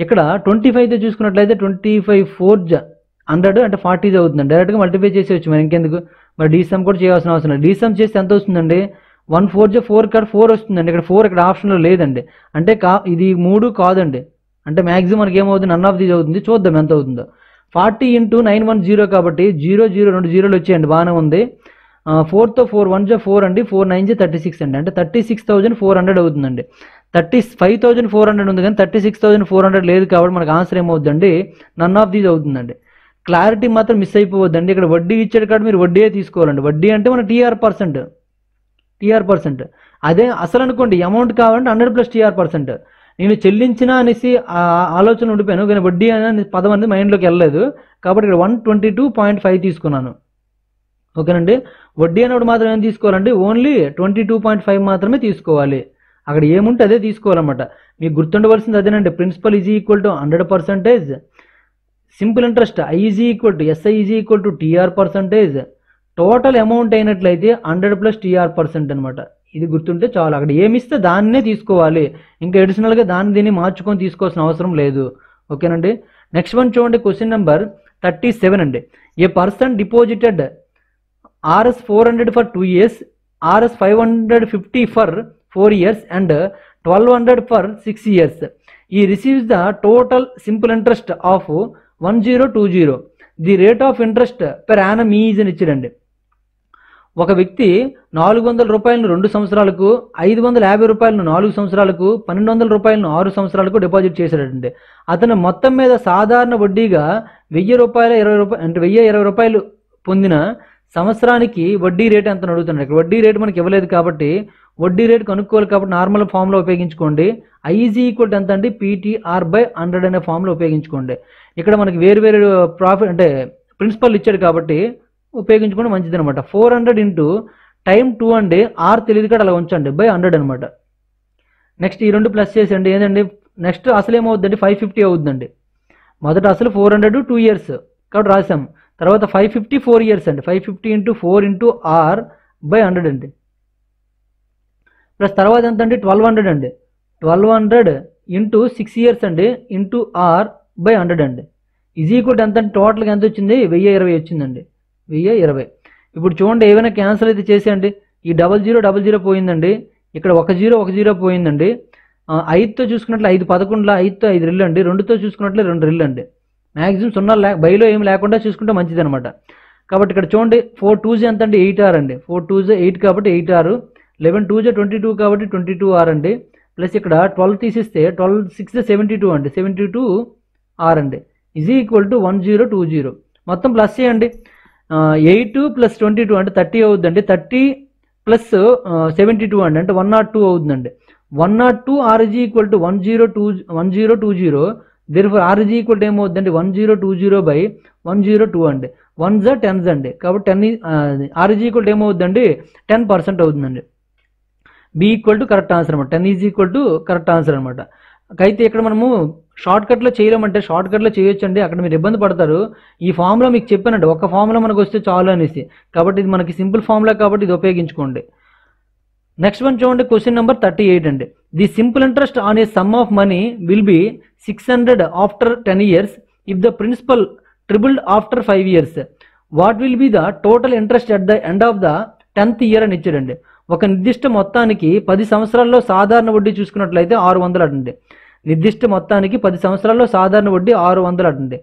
ఇక్కడ 25తో చూసుకున్నట్లయితే 25 4 100 అంటే 40 అవుతుందండి. డైరెక్ట్గా మల్టిప్లై చేసేవచ్చు మరి, ఇంకెందుకు మరి డీసమ్ కూడా చేయాల్సిన అవసరం లేదు. డీసమ్ చేస్తే ఎంత వస్తుందండి, 1 4 4 ఇక్కడ 4 వస్తుందండి. ఇక్కడ 4 ఇక్కడ ఆప్షన్లో లేదండి, అంటే ఇది 3 కాదండి. అంటే మ్యాక్సిమం మనకి ఏమవుతుంది, నన్ ఆఫ్ దీస్ అవుతుంది. చూద్దాం ఎంత అవుతుందో. 40 × 910 కాబట్టి 0 0 2 0 వచ్చేయండి, బాగానే ఉంది. 4తో 4 1 4 అండి, 4 9 36 అండి, అంటే 36,400 అవుతుందండి. 35,400 ఉంది కానీ 36,400 లేదు కాబట్టి మనకు ఆన్సర్ ఏమవుతుందండి, నన్ ఆఫ్ దీస్ అవుతుందండి. క్లారిటీ మాత్రం మిస్ అయిపోవద్దండి. ఇక్కడ వడ్డీ ఇచ్చాడు కాబట్టి మీరు వడ్డీయే తీసుకోవాలండి. వడ్డీ అంటే మన TR%. అదే అసలు అనుకోండి, అమౌంట్ కావాలంటే 100 + TR%. నేను చెల్లించిన అనేసి ఆలోచన ఉండిపోయాను, కానీ వడ్డీ అనే పదం అనేది మైండ్లోకి వెళ్ళలేదు కాబట్టి ఇక్కడ 122.5 తీసుకున్నాను. ఓకేనండి. వడ్డీ అనేవాడు మాత్రం ఏం తీసుకోవాలండి, ఓన్లీ 22.5 మాత్రమే తీసుకోవాలి. అక్కడ ఏముంటే అదే తీసుకోవాలన్నమాట. మీకు గుర్తుండవలసింది అదేనండి, principal is equal to 100%, simple interest I is equal to SI is equal to TR%, total amount అయినట్లయితే 100 + TR% అనమాట. ఇది గుర్తుంటే చాలు. అక్కడ ఏమిస్తే దాన్నే తీసుకోవాలి, ఇంకా అడిషనల్గా దీన్ని మార్చుకొని తీసుకోవాల్సిన అవసరం లేదు. ఓకేనండి. నెక్స్ట్ వన్ చూడండి, క్వశ్చన్ నెంబర్ 37 అండి. ఏ person deposited Rs 400 for 2 years, Rs 550 for 4 years and 1200 for 6 years. He receives the total simple interest of 1020. The rate of interest per annum is అని ఇచ్చాడండి. ఒక వ్యక్తి 400 రూపాయలను 2 సంవత్సరాలకు, 550 రూపాయలను 4 సంవత్సరాలకు, 1200 రూపాయలను 6 సంవత్సరాలకు డిపాజిట్ చేశాడండి. అతను మొత్తం మీద సాధారణ వడ్డీగా 1000 రూపాయలు 20 రూపాయలు అంటే 1020 రూపాయలు పొందిన సంవత్సరానికి వడ్డీ రేట్ ఎంత అడుగుతున్నాడు. ఇక్కడ వడ్డీ రేట్ మనకి ఇవ్వలేదు కాబట్టి వడ్డీ రేట్ కనుక్కోవాలి కాబట్టి నార్మల్ ఫామ్లో ఉపయోగించుకోండి. I is equal ఎంత అంటే PTR/100 అనే ఫామ్లో ఉపయోగించుకోండి. ఇక్కడ మనకి వేరు వేరు ప్రాఫిట్ అంటే ప్రిన్సిపల్ ఇచ్చాడు కాబట్టి ఉపయోగించుకోండి మంచిది అనమాట. 400 ఇంటూ టైం 2 అండి, ఆర్ తెలియదు కదా అలా ఉంచండి బై 100 అనమాట. నెక్స్ట్ ఈ రెండు ప్లస్ చేసండి ఏంటండి, నెక్స్ట్ అసలు ఏమవుద్దండి 550 అవుద్దండి. మొదట అసలు 400 2 ఇయర్స్ కాబట్టి రాసాం. తర్వాత 550 4 ఇయర్స్ అండి, 550 ఇంటూ 4 ఇంటూ ఆర్ బై 100 అండి. ప్లస్ తర్వాత ఎంత అండి 1200 అండి, 1200 ఇంటూ 6 ఇయర్స్ అండి ఇంటూ ఆర్ బై 100 అండి. ఈజ్ ఈక్వల్ ఎంత అంటే టోటల్గా ఎంత వచ్చింది 1020 వచ్చిందండి, 1020. ఇప్పుడు చూడండి ఏమైనా క్యాన్సిల్ అయితే చేసేయండి. ఈ 0000 పోయిందండి, ఇక్కడ 1010 పోయిందండి. 5తో చూసుకున్నట్లు 5 11 5తో 5 రెళ్ళు అండి, 2తో చూసుకున్నట్లు 2 రెళ్ళు అండి. మ్యాక్సిమం 0 బైలో ఏమి లేకుండా చూసుకుంటే మంచిది అనమాట. కాబట్టి ఇక్కడ చూడండి 4 2s ఎంత అండి 8R అండి, 4 2s 8 కాబట్టి 8R, 11 2s 22 కాబట్టి 22R అండి. ప్లస్ ఇక్కడ 12 తీసిస్తే 12 6 72 అండి, 72R అండి. Is equal to 1020. మొత్తం ప్లస్ చేయండి. 8 ప్లస్ 22 అంటే 30 అవుద్దండి, 30 ప్లస్ 72 అండి అంటే 102 అవుతుందండి. 102 R is equal to 1020. therefore R is equal to ఏమవుతుందండి 1020 by 102 అండి. 1s 10s అండి కాబట్టి 10 R is equal to ఏమవుతుందండి 10% అవుతుందండి. B equal to correct answer అనమాట. 10 is equal to correct answer అనమాట. అయితే ఇక్కడ మనము షార్ట్ కట్లో చేయలేమంటే షార్ట్ కట్లో చేయొచ్చండి, అక్కడ మీరు ఇబ్బంది పడతారు. ఈ ఫార్ములా మీకు చెప్పానండి, ఒక ఫార్ములా మనకు వస్తే చాలు అనేసి, కాబట్టి ఇది మనకి సింపుల్ ఫార్ములా కాబట్టి ఇది ఉపయోగించుకోండి. నెక్స్ట్ వన్ చూడండి, క్వశ్చన్ నెంబర్ 38 అండి. The simple interest on a sum of money will be 600 after 10 years if the principal tripled after 5 years. What will be the total interest at the end of the 10th year అని ఇచ్చాడండి. ఒక నిర్దిష్ట మొత్తానికి 10 సంవత్సరాల్లో సాధారణ వడ్డీ చూసుకున్నట్లయితే 600 అటండి. నిర్దిష్ట మొత్తానికి 10 సంవత్సరాల్లో సాధారణ వడ్డీ 600 అటండి.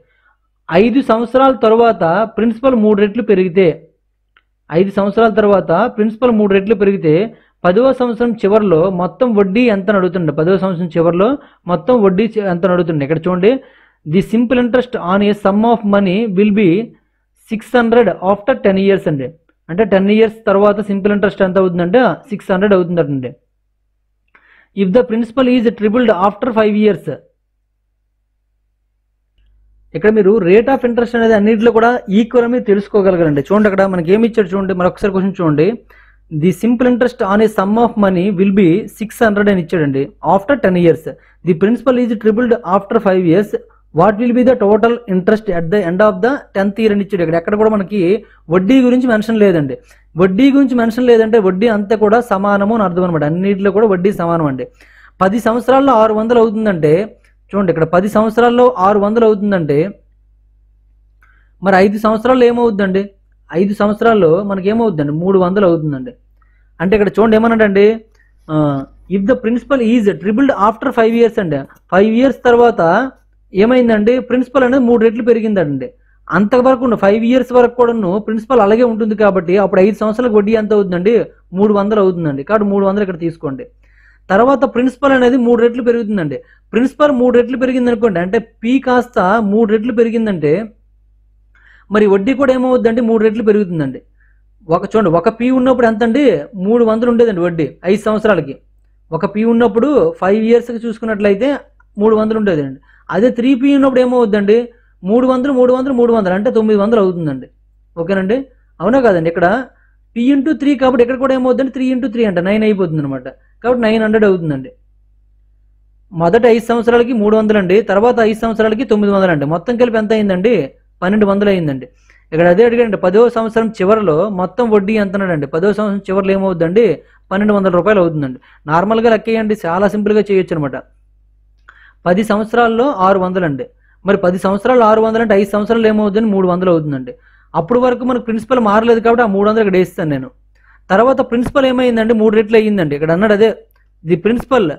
5 సంవత్సరాల తర్వాత ప్రిన్సిపల్ 3 రెట్లు పెరిగితే, 5 సంవత్సరాల తర్వాత ప్రిన్సిపల్ 3 రెట్లు పెరిగితే 10వ సంవత్సరం చివరిలో మొత్తం వడ్డీ ఎంత అడుగుతుండే, 10వ సంవత్సరం చివరిలో మొత్తం వడ్డీ ఎంత అడుగుతుండే. ఇక్కడ చూడండి, the simple interest on a sum of money will be 600 after 10 years అండి. అంటే 10 years తర్వాత సింపుల్ ఇంట్రెస్ట్ ఎంత అవుతుందంటే 600 అవుతుందండి. If the principal is tripled after 5 years. ఇక్కడ మీరు రేట్ ఆఫ్ ఇంట్రెస్ట్ అనేది అన్నింటిలో కూడా ఈక్వల్ మీరు తెలుసుకోగలగరండి. చూడండి అక్కడ మనకి ఏమి ఇచ్చాడు చూడండి, మరొకసారి క్వశ్చన్ చూడండి. The simple interest on a sum of money will be 600 అని ఇచ్చాడండి after 10 years. The principal is tripled after 5 years. What will be the total interest at the end of the 10th year అని ఇచ్చాడు. ఇక్కడ ఎక్కడ కూడా మనకి వడ్డీ గురించి మెన్షన్ లేదండి. వడ్డీ గురించి మెన్షన్ లేదంటే వడ్డీ అంతా కూడా సమానము అని అర్థం అనమాట. అన్నింటిలో కూడా వడ్డీ సమానం అండి. 10 సంవత్సరాల్లో 600 అవుతుందంటే చూడండి, ఇక్కడ 10 సంవత్సరాల్లో 600 అవుతుందంటే మరి 5 సంవత్సరాల్లో ఏమవుతుందండి, 5 సంవత్సరాల్లో మనకి ఏమవుతుందండి 300 అవుతుందండి. అంటే ఇక్కడ చూడండి ఏమన్నాడండి, if the principal is tripled after 5 years అండి. 5 years తర్వాత ఏమైందండి ప్రిన్సిపల్ అనేది 3 రెట్లు పెరిగిందండి. అంతవరకు 5 years వరకు కూడా ప్రిన్సిపల్ అలాగే ఉంటుంది కాబట్టి అప్పుడు 5 సంవత్సరాలకు వడ్డీ ఎంత అవుతుందండి 300 అవుతుందండి. కాబట్టి 300 ఇక్కడ తీసుకోండి. తర్వాత ప్రిన్సిపల్ అనేది 3 రెట్లు పెరుగుతుందండి. ప్రిన్సిపల్ 3 రెట్లు పెరిగింది అనుకోండి, అంటే పీ కాస్త 3 రెట్లు పెరిగిందంటే మరి వడ్డీ కూడా ఏమవుతుందండి 3 రెట్లు పెరుగుతుందండి. చూడండి, ఒక పీ ఉన్నప్పుడు ఎంత అండి 300 ఉండేదండి వడ్డీ 5 సంవత్సరాలకి. ఒక పీ ఉన్నప్పుడు 5 yearsకి చూసుకున్నట్లయితే 300 ఉండేదండి. అదే 3P ఉన్నప్పుడు ఏమవుతుందండి 300 300 300 అంటే 900 అవుతుందండి. ఓకేనండి, అవునా కాదండి. ఇక్కడ P ఇంటూ 3 కాబట్టి ఇక్కడ కూడా ఏమవుతుందండి 3 ఇంటూ 3 అంటే 9 అయిపోతుంది అనమాట. కాబట్టి 900 అవుతుందండి. మొదట 5 సంవత్సరాలకి 300 అండి, తర్వాత 5 సంవత్సరాలకి 900 అండి. మొత్తం కలిపి ఎంత అయిందండి 1200 అయిందండి. ఇక్కడ అదే అడిగాడండి 10వ సంవత్సరం చివరిలో మొత్తం వడ్డీ ఎంత అన్నాడండి. 10వ సంవత్సరం చివరిలో ఏమవుతుందండి 1200 రూపాయలు అవుతుందండి. నార్మల్గా లెక్కేయండి, చాలా సింపుల్గా చేయొచ్చు అనమాట. 10 సంవత్సరాల్లో 600 అండి. మరి 10 సంవత్సరాలు 600 అంటే 5 సంవత్సరాలు ఏమవుతుందని 300 అవుతుందండి. అప్పుడు వరకు మనకు ప్రిన్సిపల్ మారలేదు కాబట్టి ఆ 300 ఇక్కడ వేస్తాను నేను. తర్వాత ప్రిన్సిపల్ ఏమైందండి 3 రెట్లు అయ్యిందండి. ఇక్కడ అన్నాడు అదే, the principal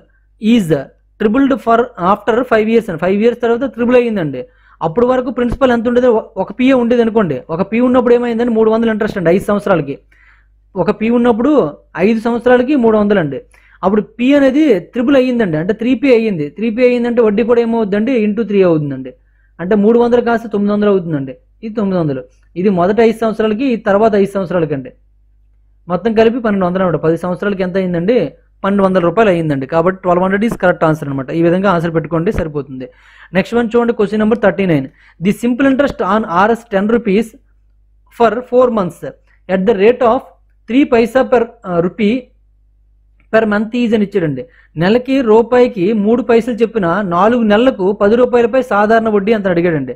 is tripled for after 5 years అని. 5 years తర్వాత ట్రిబుల్ అయ్యిందండి. అప్పుడు వరకు ప్రిన్సిపల్ ఎంత ఉండేది, ఒక పిఏ ఉండేది అనుకోండి. ఒక పి ఉన్నప్పుడు ఏమైందండి 300 ఇంట్రెస్ట్ అండి 5 సంవత్సరాలకి. ఒక పి ఉన్నప్పుడు 5 సంవత్సరాలకి 300 అండి. అప్పుడు పి అనేది ట్రిపుల్ అయ్యిందండి, అంటే 3P అయ్యింది. 3P అయ్యిందంటే వడ్డీ కూడా ఏమవుతుందండి ఇంటూ 3 అవుతుందండి. అంటే 300 కాస్త 900 అవుతుందండి. ఇది 900. ఇది మొదట 5 సంవత్సరాలకి, ఇది తర్వాత 5 సంవత్సరాలకి అండి. మొత్తం కలిపి 1200 అనమాట. 10 సంవత్సరాలకి ఎంత అయిందండి 1200 రూపాయలు అయ్యిందండి. కాబట్టి 1200 ఈజ్ కరెక్ట్ ఆన్సర్ అనమాట. ఈ విధంగా ఆన్సర్ పెట్టుకోండి సరిపోతుంది. నెక్స్ట్ వన్ చూడండి, question number 39. The simple interest on RS 10 rupees for 4 months at the rate of 3 paisa per rupee per month is అని ఇచ్చాడండి. నెలకి రూపాయికి 3 పైసలు చెప్పిన 4 నెలలకు 10 రూపాయలపై సాధారణ వడ్డీ అంత అడిగాడండి.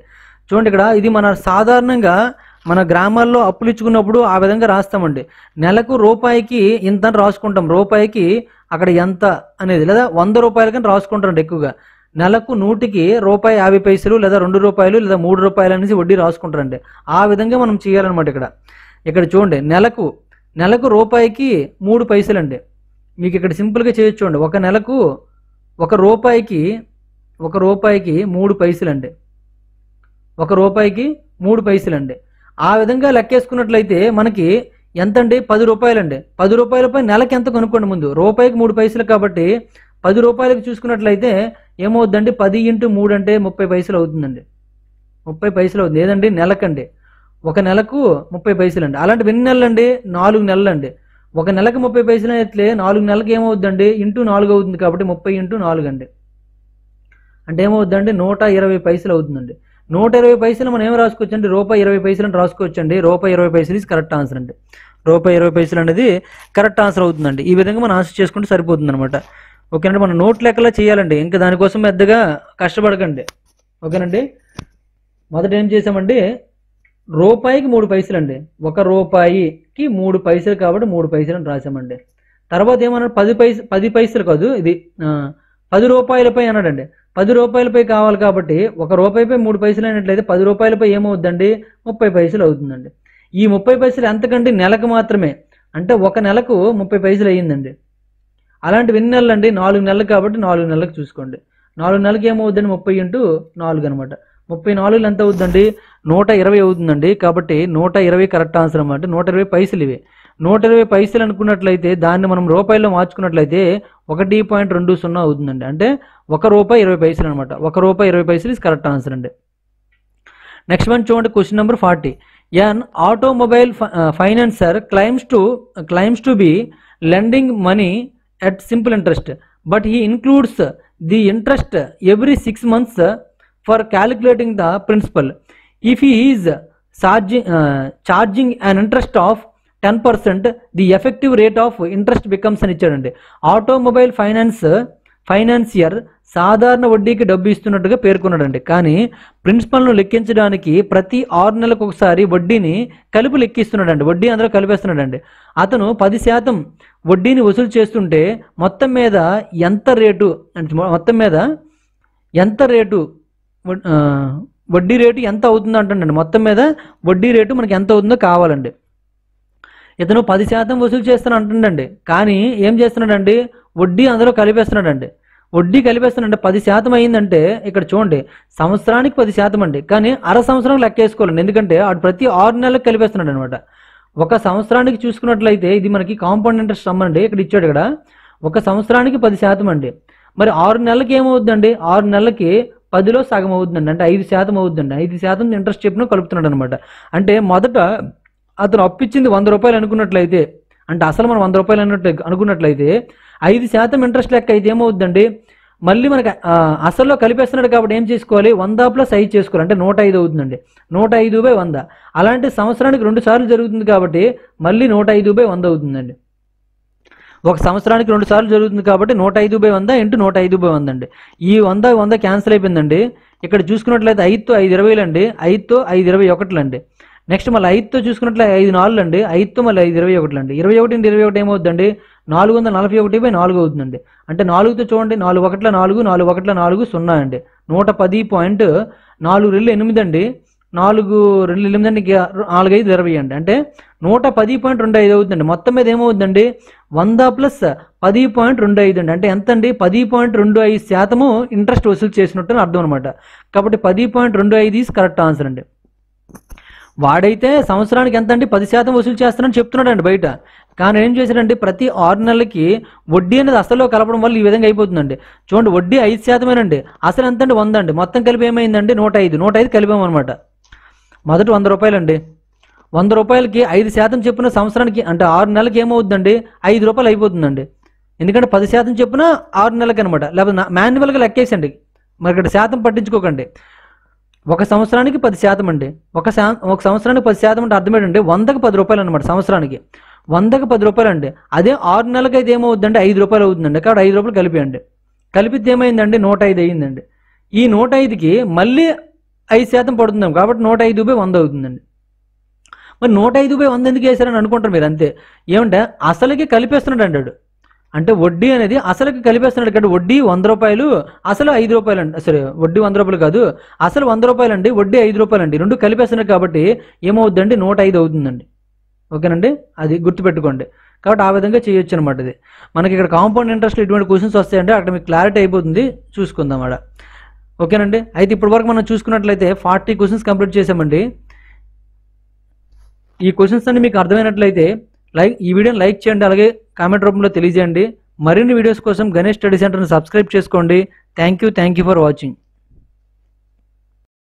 చూడండి, ఇక్కడ ఇది మన సాధారణంగా మన గ్రామాల్లో అప్పులు ఇచ్చుకున్నప్పుడు ఆ విధంగా రాస్తామండి. నెలకు రూపాయికి ఇంత అని రాసుకుంటాం, రూపాయికి అక్కడ ఎంత అనేది, లేదా 100 రూపాయలకని రాసుకుంటారండి ఎక్కువగా. నెలకు 100కి రూపాయి 50 పైసలు లేదా 2 రూపాయలు లేదా 3 రూపాయలు అనేసి వడ్డీ రాసుకుంటారండి. ఆ విధంగా మనం చేయాలన్నమాట. ఇక్కడ చూడండి, నెలకు రూపాయికి 3 పైసలు అండి. మీకు ఇక్కడ సింపుల్గా చేయొచ్చు చూడండి. ఒక నెలకు ఒక రూపాయికి 3 పైసలు అండి. ఒక రూపాయికి 3 పైసలు అండి. ఆ విధంగా లెక్కేసుకున్నట్లయితే మనకి ఎంతండి 10 రూపాయలండి. 10 రూపాయలపై నెలకి ఎంత కొనుక్కోండి ముందు. రూపాయికి 3 పైసలు కాబట్టి 10 రూపాయలకి చూసుకున్నట్లయితే ఏమవుద్దండి 10 × 3 అంటే 30 పైసలు అవుతుందండి. 30 పైసలు అవుతుంది. ఏదండి నెలకండి. ఒక నెలకు 30 పైసలు అండి. అలాంటి ఎన్ని నెలలు అండి 4 నెలలు అండి. ఒక నెలకు 30 పైసలు అయితే 4 నెలలకు ఏమవుద్దండి ఇంటూ 4 అవుతుంది కాబట్టి 30 × 4 అండి. అంటే ఏమవుద్దండి 120 పైసలు అవుతుందండి. 120 పైసలు మనం ఏం రాసుకోవచ్చు అండి, రూపాయి 20 పైసలు అని రాసుకోవచ్చండి. రూపాయి 20 పైసలు ఇస్ కరెక్ట్ ఆన్సర్ అండి. రూపాయి 20 పైసలు అనేది కరెక్ట్ ఆన్సర్ అవుతుందండి. ఈ విధంగా మనం ఆన్సర్ చేసుకుంటే సరిపోతుంది అనమాట. ఓకేనండి, మనం నోట్ లెక్కలా చేయాలండి. ఇంకా దానికోసం పెద్దగా కష్టపడకండి. ఓకేనండి, మొదట ఏం చేసామండి, రూపాయికి 3 పైసలు అండి. ఒక రూపాయికి 3 పైసలు కాబట్టి 3 పైసలు అని రాసామండి. తర్వాత ఏమన్నాడు 10 పైసలు కాదు, ఇది 10 రూపాయలపై అన్నాడండి. 10 రూపాయలపై కావాలి కాబట్టి ఒక రూపాయిపై 3 పైసలు అయినట్లయితే 10 రూపాయలపై ఏమవుద్దండి 30 పైసలు అవుతుందండి. ఈ 30 పైసలు ఎంతకంటే నెలకు మాత్రమే, అంటే ఒక నెలకు 30 పైసలు అయ్యిందండి. అలాంటివి ఎన్ని నెలలు అండి 4 నెలలు కాబట్టి 4 నెలలకు చూసుకోండి. 4 నెలలకు ఏమవుద్దండి 30 × 4 అనమాట. 34 ఎంత అవుతుందండి 120 అవుతుందండి. కాబట్టి 120 కరెక్ట్ ఆన్సర్ అన్నమాట. 120 పైసలు ఇవి. 120 పైసలు అనుకున్నట్లయితే దాన్ని మనం రూపాయల్లో మార్చుకున్నట్లయితే 1.20 అవుతుందండి. అంటే 1 రూపాయి 20 పైసలు అనమాట. 1 రూపాయి 20 పైసలు ఇస్ కరెక్ట్ ఆన్సర్ అండి. నెక్స్ట్ వన్ చూడండి, question number 40. An automobile financier claims to be lending money at simple interest, but he includes the interest every 6 months for calculating the principal. If he is charging an interest of 10%, the effective rate of interest becomes అని ఇచ్చాడండి. Automobile financier సాధారణ వడ్డీకి డబ్బు ఇస్తున్నట్టుగా పేర్కొన్నాడండి. కానీ ప్రిన్సిపల్ను లెక్కించడానికి ప్రతి 6 నెలలకు ఒకసారి వడ్డీని కలిపి లెక్కిస్తున్నాడండి. వడ్డీ అందులో కలిపేస్తున్నాడండి. అతను 10% వడ్డీని వసూలు చేస్తుంటే మొత్తం మీద ఎంత రేటు వడ్డీ రేటు ఎంత అవుతుందో అంటుండండి. మొత్తం మీద వడ్డీ రేటు మనకి ఎంత అవుతుందో కావాలండి. ఇతను 10% వసూలు చేస్తాను అంటుండండి. కానీ ఏం చేస్తున్నాడండి వడ్డీ అందులో కలిపేస్తున్నాడండి. వడ్డీ కలిపేస్తున్నాడంటే 10% అయిందంటే ఇక్కడ చూడండి సంవత్సరానికి 10% అండి. కానీ అర సంవత్సరం లెక్కేసుకోవాలండి. ఎందుకంటే ఆడు ప్రతి 6 నెలలకు కలిపేస్తున్నాడు అనమాట. ఒక సంవత్సరానికి చూసుకున్నట్లయితే ఇది మనకి కాంపౌండ్ ఇంట్రెస్ట్ సమ్ అండి. ఇక్కడ ఇచ్చాడు ఇక్కడ ఒక సంవత్సరానికి 10% అండి. మరి 6 నెలలకి ఏమవుతుందండి 6 నెలలకి 10లో సగం అవుతుందండి. అంటే 5% అవుతుందండి. 5% ఇంట్రెస్ట్ చెప్పిన కలుపుతున్నాడు అనమాట. అంటే మొదట అతను అప్పిచ్చింది 100 రూపాయలు అనుకున్నట్లయితే, అంటే అసలు మనం 100 రూపాయలు అనుకున్నట్లయితే 5% ఇంట్రెస్ట్ లెక్క అయితే ఏమవుతుందండి మళ్ళీ మనకి అసల్లో కలిపేస్తున్నాడు కాబట్టి ఏం చేసుకోవాలి 100 + 5 చేసుకోవాలి. అంటే 105 అవుతుందండి. 105/100. అలాంటి సంవత్సరానికి 2 సార్లు జరుగుతుంది కాబట్టి మళ్ళీ 105/100 అవుతుందండి. ఒక సంవత్సరానికి 2 సార్లు జరుగుతుంది కాబట్టి 105/100 × 105/100 అండి. ఈ 100 క్యాన్సిల్ అయిపోయిందండి. ఇక్కడ చూసుకున్నట్లయితే 5తో 5 20లు అండి. 5తో 5 21లు అండి. నెక్స్ట్ మళ్ళీ 5తో చూసుకున్నట్లయితే 5 4లు అండి. 5తో మళ్ళీ 5 21లు అండి. 21 × 21 ఏమవుతుందండి 441/4 అవుతుందండి. అంటే 4తో చూడండి 4 1 4 4 1 4 0 అండి. 110.4 అండి. 4 2 8 అండి, 4 5 20 అండి. అంటే 110.25 అవుతుందండి. మొత్తం మీద ఏమవుతుందండి 100 ప్లస్ 10.25 అండి. అంటే ఎంత అండి 10.25% ఇంట్రెస్ట్ వసూలు చేసినట్టు అర్థం అనమాట. కాబట్టి 10.25 ఈజ్ కరెక్ట్ ఆన్సర్ అండి. వాడైతే సంవత్సరానికి ఎంత అండి 10% వసూలు చేస్తానని చెప్తున్నాడు అండి బయట. కానీ ఏం చేశాడండి ప్రతి 6 నెలలకి వడ్డీ అనేది అసలు కలపడం వల్ల ఈ విధంగా అయిపోతుందండి. చూడండి వడ్డీ 5%, అసలు ఎంత అండి 100 అండి. మొత్తం కలిపి ఏమైందండి 105 కలిపామన్నమాట. మొదట 100 రూపాయలండి. 100 రూపాయలకి 5% చెప్పున సంవత్సరానికి అంటే 6 నెలలకి ఏమవుతుందండి 5 రూపాయలు అయిపోతుందండి. ఎందుకంటే 10% చెప్పున 6 నెలలకి అనమాట. లేకపోతే మాన్యువల్గా లెక్కేసండి, మరి ఇక్కడ శాతం పట్టించుకోకండి. ఒక సంవత్సరానికి 10% అండి. ఒక సంవత్సరానికి 10% అంటే అర్థం ఏంటంటే 100కి 10 రూపాయలు అనమాట. సంవత్సరానికి 100కి 10 రూపాయలు అండి. అదే 6 నెలలకి అయితే ఏమవుతుందంటే 5 రూపాయలు అవుతుందండి. కాబట్టి 5 రూపాయలు కలిపేయండి. కలిపితే ఏమైందండి 105 అయ్యిందండి. ఈ 105కి మళ్ళీ 5% పడుతుందాం కాబట్టి 105/100 అవుతుందండి. మరి 105/100 ఎందుకు వేశారని అనుకుంటారు మీరు. అంతే ఏమంటే అసలుకి కలిపేస్తున్నాడు అంటాడు. అంటే వడ్డీ అనేది అసలుకి కలిపేస్తున్నాడు కాబట్టి వడ్డీ 100 రూపాయలు, అసలు 5 రూపాయలు అండి. సరే వడ్డీ 100 రూపాయలు కాదు, అసలు 100 రూపాయలు అండి, వడ్డీ 5 రూపాయలు అండి. రెండు కలిపేస్తున్నాడు కాబట్టి ఏమవుతుందండి 105 అవుతుందండి. ఓకేనండి, అది గుర్తుపెట్టుకోండి. కాబట్టి ఆ విధంగా చేయొచ్చు అనమాట. ఇది మనకి ఇక్కడ కాంపౌండ్ ఇంట్రెస్ట్ ఇటువంటి క్వశ్చన్స్ వస్తాయంటే అక్కడ మీకు క్లారిటీ అయిపోతుంది. చూసుకుందాం అక్కడ. ఓకేనండి, అయితే ఇప్పటి వరకు మనం చూసుకున్నట్లయితే 40 క్వశ్చన్స్ కంప్లీట్ చేసామండి. ఈ క్వశ్చన్స్ అన్ని మీకు అర్థమైనట్లయితే ఈ వీడియోని లైక్ చేయండి, అలాగే కామెంట్ రూపంలో తెలియజేయండి. మరిన్ని వీడియోస్ కోసం గణేష్ స్టడీ సెంటర్ని సబ్స్క్రైబ్ చేసుకోండి. Thank you for watching.